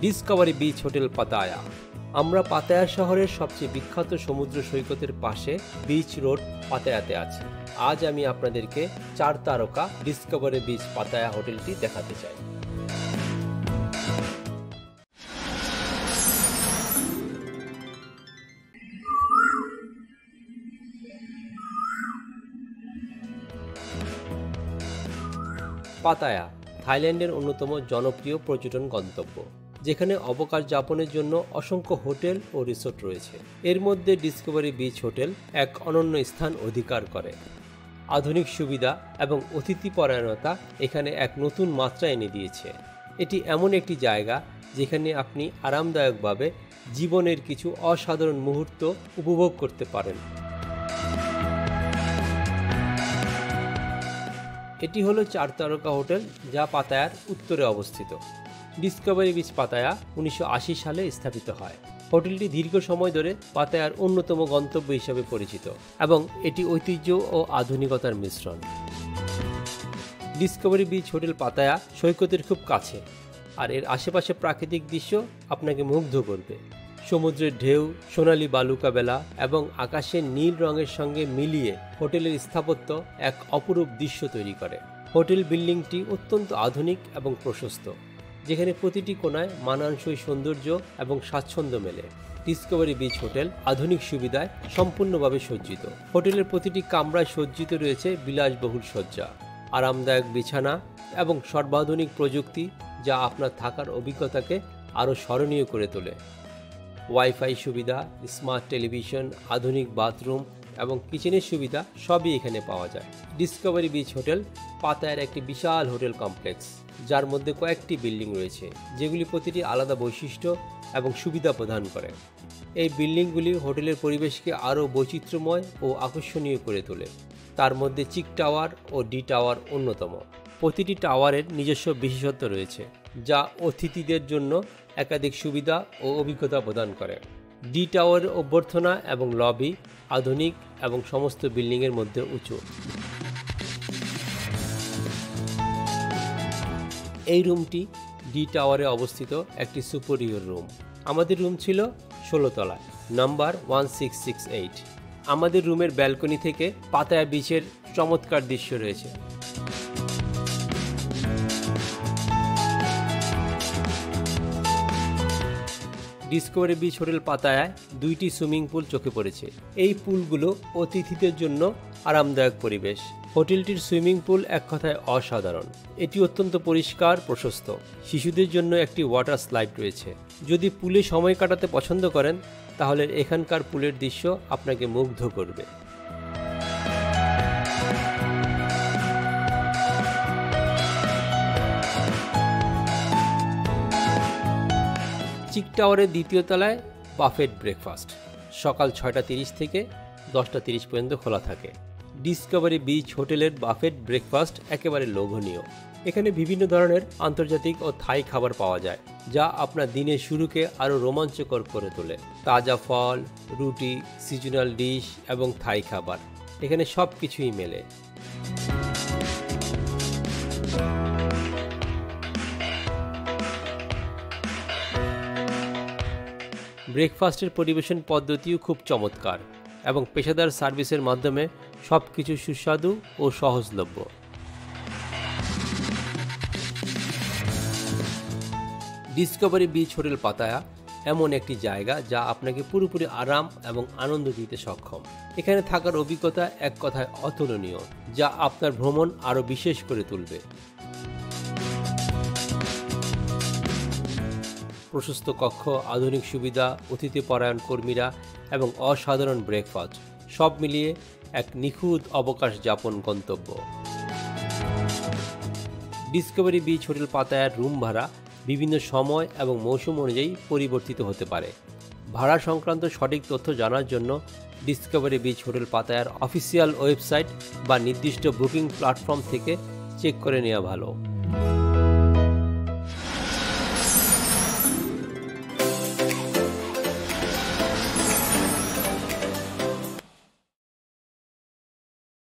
Discovery Beach hotel Pattaya. আমরা Pattaya শহরের সবচেয়ে বিখ্যাত সমুদ্র সৈকতের পাশে বিচ রোড পাতায়াতে আছি। আজ আমি আপনাদেরকে 4 তারকা ডিসকভারি বিচ পাতায়া হোটেলটি দেখাতে চাই। পাতায়া থাইল্যান্ডের অন্যতম জনপ্রিয় পর্যটন গন্তব্য, যেখানে অবকাশ যাপনের জন্য অসংখ্য হোটেল ও রিসোর্ট রয়েছে। এর মধ্যে ডিসকভারি বিচ হোটেল এক অনন্য স্থান অধিকার করে। আধুনিক সুবিধা এবং অতিথিপরায়ণতা এখানে এক নতুন মাত্রা এনে দিয়েছে। এটি এমন একটি জায়গা যেখানে আপনি আরামদায়কভাবে জীবনের কিছু অসাধারণ মুহূর্ত উপভোগ করতে পারেন। এটি হলো 4 তারকা হোটেল, যা পাতায়ার উত্তরে অবস্থিত। ডিসকভারি বিচ পাতায়া 1980 সালে স্থাপিত হয়। হোটেলটি দীর্ঘ সময় ধরে পাতায়ার অন্যতম গন্তব্য হিসেবে পরিচিত এবং এটি ঐতিহ্য ও আধুনিকতার মিশ্রণ। ডিসকভারি বিচ হোটেল পাতায়া সৈকতের খুব কাছে, আর এর আশেপাশে প্রাকৃতিক দৃশ্য আপনাকে মুগ্ধ করবে। সমুদ্রের ঢেউ, সোনালী বালুকা বেলা এবং আকাশের নীল রঙের সঙ্গে মিলিয়ে হোটেলের স্থাপত্য এক অপরূপ দৃশ্য তৈরি করে। হোটেল বিল্ডিংটি অত্যন্ত আধুনিক এবং প্রশস্ত, যেখানে প্রতিটি কোণায় মানানসই সৌন্দর্য এবং স্বাচ্ছন্দ্য মেলে। ডিসকভারি বিচ হোটেল আধুনিক সুবিধায় সম্পূর্ণভাবে সজ্জিত। হোটেলের প্রতিটি কামরায় সজ্জিত রয়েছে বিলাসবহুল সজ্জা, আরামদায়ক বিছানা এবং সর্বাধুনিক প্রযুক্তি, যা আপনার থাকার অভিজ্ঞতাকে আরও স্মরণীয় করে তোলে। ওয়াইফাই সুবিধা, স্মার্ট টেলিভিশন, আধুনিক বাথরুম এবং কিচেনের সুবিধা সবই এখানে পাওয়া যায়। ডিসকভারি বিচ হোটেল পাতায়ার একটি বিশাল হোটেল কমপ্লেক্স, যার মধ্যে কয়েকটি বিল্ডিং রয়েছে, যেগুলি প্রতিটি আলাদা বৈশিষ্ট্য এবং সুবিধা প্রদান করে। এই বিল্ডিংগুলি হোটেলের পরিবেশকে আরও বৈচিত্র্যময় ও আকর্ষণীয় করে তোলে। তার মধ্যে চিক টাওয়ার ও ডি টাওয়ার অন্যতম। প্রতিটি টাওয়ারের নিজস্ব বিশেষত্ব রয়েছে, যা অতিথিদের জন্য একাধিক সুবিধা ও অভিজ্ঞতা প্রদান করে। ডি টাওয়ারের অভ্যর্থনা এবং লবি আধুনিক এবং সমস্ত বিল্ডিংয়ের মধ্যে উঁচু। এই রুমটি ডি টাওয়ারে অবস্থিত একটি সুপেরিয়র রুম। আমাদের রুম ছিল 16 তলায়, নাম্বার 1668। আমাদের রুমের ব্যালকনি থেকে পাতায়া বিচের চমৎকার দৃশ্য রয়েছে। ডিসকভারি বিচ হোটেল পাতায়ায় 2টি সুইমিং পুল চোখে পড়েছে। এই পুলগুলো অতিথিদের জন্য আরামদায়ক পরিবেশ। হোটেলটির সুইমিং পুল এক কথায় অসাধারণ। এটি অত্যন্ত পরিষ্কার, প্রশস্ত। শিশুদের জন্য একটি ওয়াটার স্লাইড রয়েছে। যদি পুলে সময় কাটাতে পছন্দ করেন, তাহলে এখানকার পুলের দৃশ্য আপনাকে মুগ্ধ করবে। চিক টাওয়ারের 2য় তলায় বাফেট ব্রেকফাস্ট সকাল 6:30 থেকে 10:30 পর্যন্ত খোলা থাকে। ডিসকভারি বিচ হোটেলের বাফেট ব্রেকফাস্ট একেবারে লোভনীয়। এখানে বিভিন্ন ধরনের আন্তর্জাতিক ও থাই খাবার পাওয়া যায়, যা আপনার দিনের শুরুকে আরও রোমাঞ্চকর করে তোলে। তাজা ফল, রুটি, সিজনাল ডিশ এবং থাই খাবার, এখানে সব কিছুই মেলে। ব্রেকফাস্টের পরিবেশন পদ্ধতিও খুব চমৎকার এবং পেশাদার সার্ভিসের মাধ্যমে সব কিছু সুস্বাদু ও সহজলভ্য। ডিসকভারি বিচ হোটেল পাতায়া এমন একটি জায়গা যা আপনাকে পুরোপুরি আরাম এবং আনন্দ দিতে সক্ষম। এখানে থাকার অভিজ্ঞতা এক কথায় অতুলনীয়, যা আপনার ভ্রমণ আরও বিশেষ করে তুলবে। প্রশস্ত কক্ষ, আধুনিক সুবিধা, অতিথিপরায়ণ কর্মীরা এবং অসাধারণ ব্রেকফাস্ট, সব মিলিয়ে এক নিখুঁত অবকাশ যাপন গন্তব্য। ডিসকভারি বিচ হোটেল পাতায়ার রুম ভাড়া বিভিন্ন সময় এবং মৌসুম অনুযায়ী পরিবর্তিত হতে পারে। ভাড়া সংক্রান্ত সঠিক তথ্য জানার জন্য ডিসকভারি বিচ হোটেল পাতায়ার অফিসিয়াল ওয়েবসাইট বা নির্দিষ্ট বুকিং প্ল্যাটফর্ম থেকে চেক করে নেওয়া ভালো।